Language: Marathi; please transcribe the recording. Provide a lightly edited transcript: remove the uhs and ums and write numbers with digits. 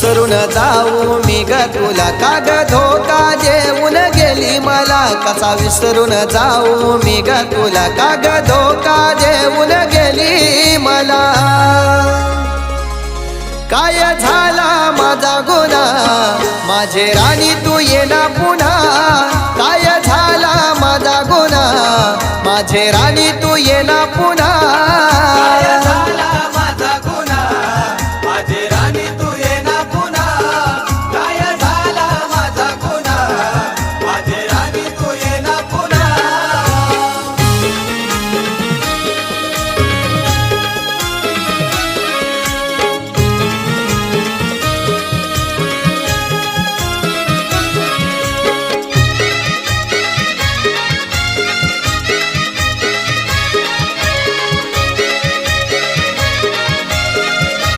विसरून जाऊ मी ग तुला का ग धोका देऊन गेली मला कसा विसरून जाऊ मी ग तुला का ग धोका देऊन गेली मला काय झाला माझा गुन्हा माझे राणी तू येना पुन्हा काय झाला माझा गुन्हा माझे राणी तू येना